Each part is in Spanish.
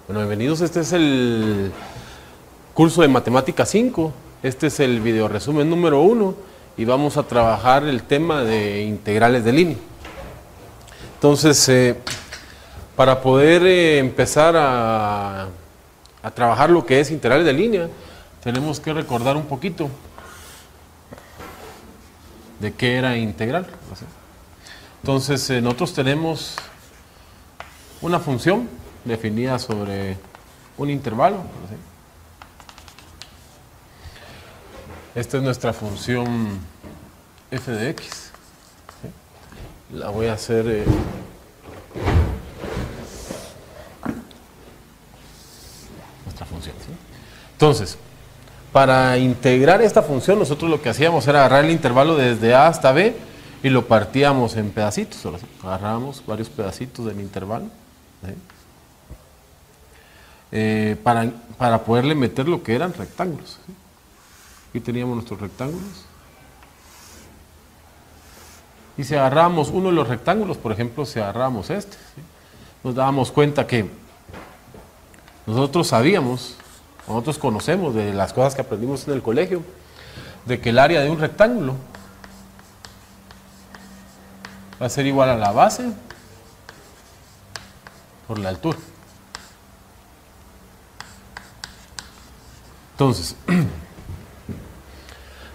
Bueno, bienvenidos. Este es el curso de Matemática 5. Este es el video resumen número 1 y vamos a trabajar el tema de integrales de línea. Entonces, para poder empezar a trabajar lo que es integrales de línea, tenemos que recordar un poquito de qué era integral. Entonces, nosotros tenemos una función definida sobre un intervalo. Esta es nuestra función f de x. La voy a hacer nuestra función. Entonces, para integrar esta función, nosotros lo que hacíamos era agarrar el intervalo desde a hasta b y lo partíamos en pedacitos. Agarrábamos varios pedacitos del intervalo, para poderle meter lo que eran rectángulos. Aquí teníamos nuestros rectángulos. Y si agarrábamos uno de los rectángulos, por ejemplo, si agarrábamos este, nos dábamos cuenta que nosotros conocemos de las cosas que aprendimos en el colegio, de que el área de un rectángulo va a ser igual a la base por la altura. Entonces,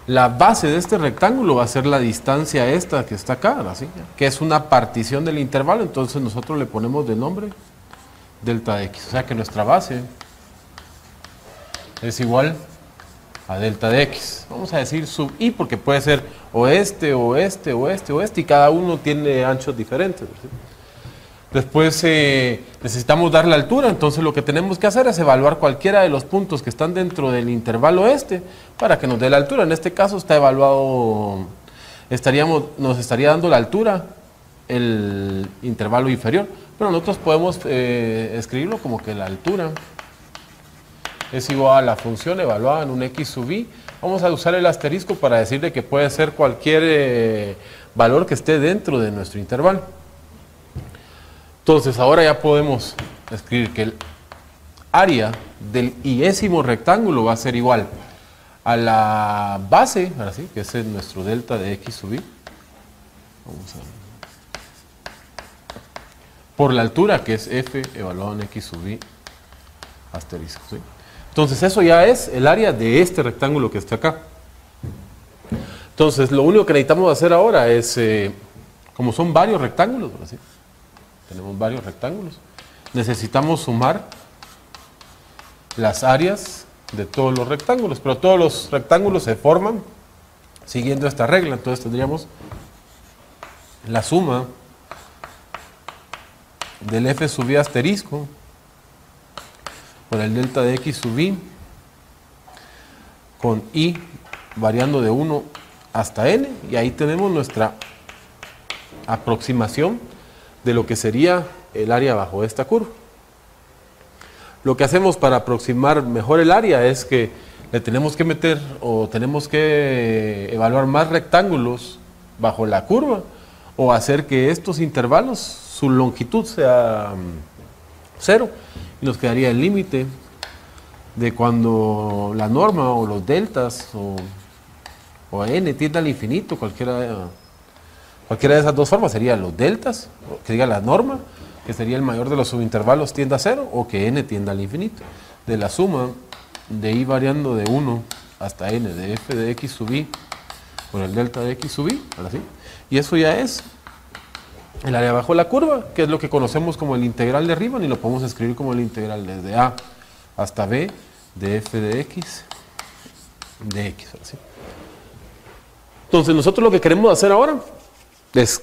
la base de este rectángulo va a ser la distancia esta que está acá, ¿sí? Que es una partición del intervalo. Entonces nosotros le ponemos de nombre delta de x. O sea que nuestra base es igual a delta de x. Vamos a decir sub i porque puede ser o este, y cada uno tiene anchos diferentes, ¿sí? Después necesitamos dar la altura, entonces lo que tenemos que hacer es evaluar cualquiera de los puntos que están dentro del intervalo para que nos dé la altura. En este caso está evaluado, nos estaría dando la altura el intervalo inferior, pero nosotros podemos escribirlo como que la altura es igual a la función evaluada en un x sub i. Vamos a usar el asterisco para decirle que puede ser cualquier valor que esté dentro de nuestro intervalo. Entonces ahora ya podemos escribir que el área del iésimo rectángulo va a ser igual a la base, ahora sí, que es nuestro delta de x sub i, por la altura que es f evaluado en x sub i asterisco, ¿sí? Entonces eso ya es el área de este rectángulo que está acá. Entonces lo único que necesitamos hacer ahora es, como son varios rectángulos, ¿sí? Tenemos varios rectángulos, necesitamos sumar las áreas de todos los rectángulos, pero todos los rectángulos se forman siguiendo esta regla. Entonces tendríamos la suma del f sub i asterisco por el delta de x sub i con i variando de 1 hasta n, y ahí tenemos nuestra aproximación de lo que sería el área bajo esta curva. Lo que hacemos para aproximar mejor el área es que le tenemos que meter o tenemos que evaluar más rectángulos bajo la curva, o hacer que estos intervalos, su longitud sea 0, y nos quedaría el límite de cuando la norma o los deltas o n tiende al infinito. Cualquiera de esas dos formas sería los deltas, que diga la norma, que sería el mayor de los subintervalos tiende a 0, o que n tienda al infinito, de la suma de i variando de 1 hasta n de f de x sub i por el delta de x sub i, ahora sí. Y eso ya es el área bajo la curva, que es lo que conocemos como el integral de arriba, ni lo podemos escribir como el integral desde a hasta b de f de x de x, ahora sí. Entonces nosotros lo que queremos hacer ahora,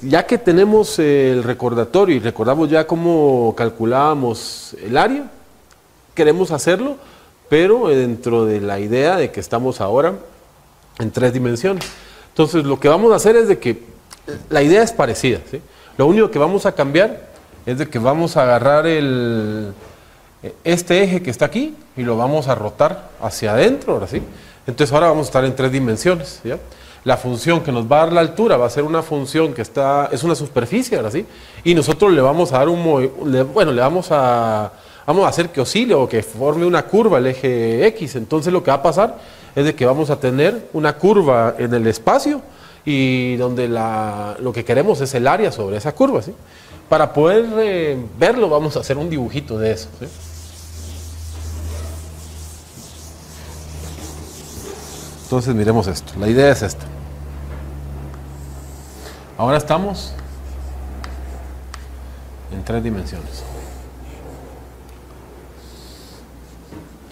ya que tenemos el recordatorio y recordamos ya cómo calculábamos el área, queremos hacerlo, pero dentro de la idea de que estamos ahora en 3 dimensiones. Entonces lo que vamos a hacer es de que la idea es parecida, ¿sí? Lo único que vamos a cambiar es de que vamos a agarrar este eje que está aquí y lo vamos a rotar hacia adentro, ahora sí. Entonces ahora vamos a estar en 3 dimensiones, ¿ya? La función que nos va a dar la altura va a ser una función que es una superficie, ahora sí, y nosotros le vamos a dar le vamos a vamos a hacer que oscile o que forme una curva el eje X. Entonces lo que va a pasar es de que vamos a tener una curva en el espacio y donde lo que queremos es el área sobre esa curva, ¿sí? Para poder verlo vamos a hacer un dibujito de eso, ¿sí? Entonces miremos esto, la idea es esta. Ahora estamos en 3 dimensiones.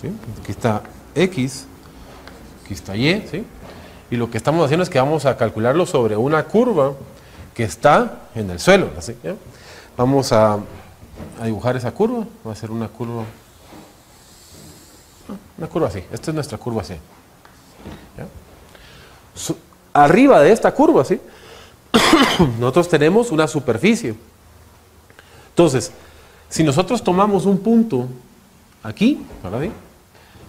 ¿Sí? Aquí está X, aquí está Y, ¿sí? Y lo que estamos haciendo es que vamos a calcularlo sobre una curva que está en el suelo, ¿sí? ¿Ya? Vamos a dibujar esa curva, va a ser una curva así, esta es nuestra curva así. ¿Ya? Arriba de esta curva, ¿sí? Nosotros tenemos una superficie. Entonces, si nosotros tomamos un punto aquí, ¿verdad?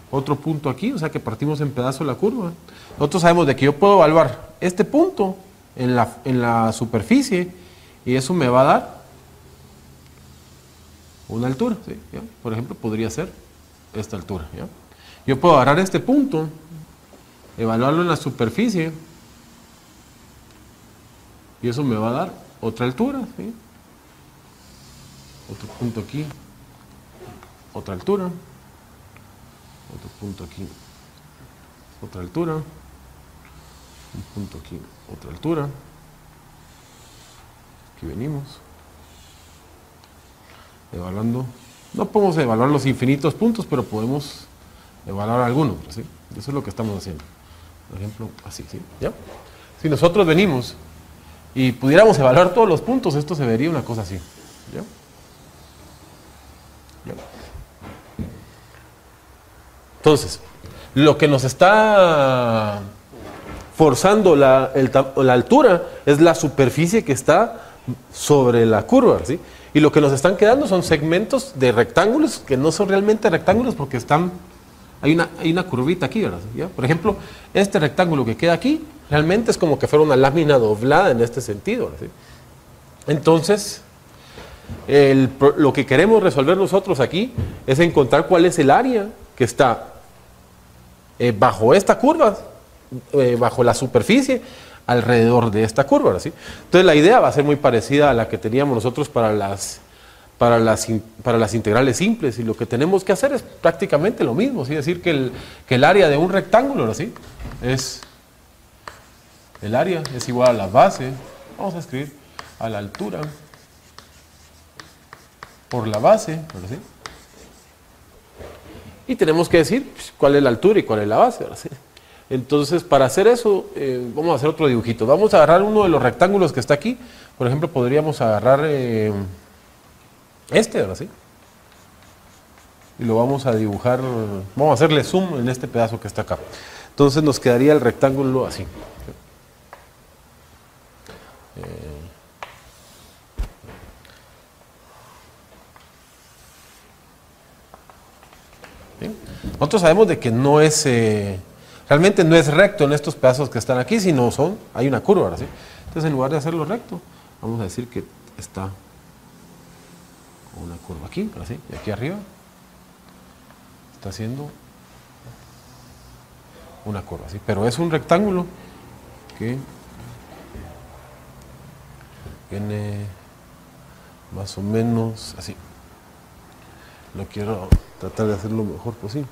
Otro punto aquí, o sea que partimos en pedazos la curva, nosotros sabemos de que yo puedo evaluar este punto en la superficie y eso me va a dar una altura, ¿sí? ¿Ya? Por ejemplo, podría ser esta altura, ¿ya? Yo puedo agarrar este punto, evaluarlo en la superficie y eso me va a dar otra altura, ¿sí? Otro punto aquí, otra altura, otro punto aquí, otra altura, un punto aquí, otra altura, aquí venimos, evaluando, no podemos evaluar los infinitos puntos, pero podemos evaluar algunos, ¿sí? Eso es lo que estamos haciendo, por ejemplo, así, ¿sí? ¿Ya? Si nosotros venimos y pudiéramos evaluar todos los puntos, esto se vería una cosa así, ¿ya? ¿Ya? Entonces, lo que nos está forzando la altura es la superficie que está sobre la curva, ¿sí? Y lo que nos están quedando son segmentos de rectángulos que no son realmente rectángulos porque hay una curvita aquí, ¿verdad? ¿Ya? Por ejemplo, este rectángulo que queda aquí realmente es como que fuera una lámina doblada en este sentido, ¿sí? Entonces, lo que queremos resolver nosotros aquí es encontrar cuál es el área que está bajo esta curva, bajo la superficie, alrededor de esta curva, ¿sí? Entonces la idea va a ser muy parecida a la que teníamos nosotros para las integrales simples, y lo que tenemos que hacer es prácticamente lo mismo, ¿sí? Es decir, que el área de un rectángulo, ¿sí? El área es igual a la base, vamos a escribir a la altura por la base, ¿sí? Y tenemos que decir pues, cuál es la altura y cuál es la base, ¿sí? Entonces, para hacer eso, vamos a hacer otro dibujito. Vamos a agarrar uno de los rectángulos que está aquí. Por ejemplo, podríamos agarrar ¿verdad? ¿Sí? Y lo vamos a dibujar, vamos a hacerle zoom en este pedazo que está acá. Entonces nos quedaría el rectángulo así. ¿Sí? Nosotros sabemos de que no es... realmente no es recto en estos pedazos que están aquí, sino hay una curva, ¿verdad? ¿Sí? Entonces en lugar de hacerlo recto, vamos a decir que está una curva aquí, ¿verdad? ¿Sí? Y aquí arriba está haciendo una curva, ¿sí? Pero es un rectángulo que viene más o menos así. Lo quiero tratar de hacer lo mejor posible.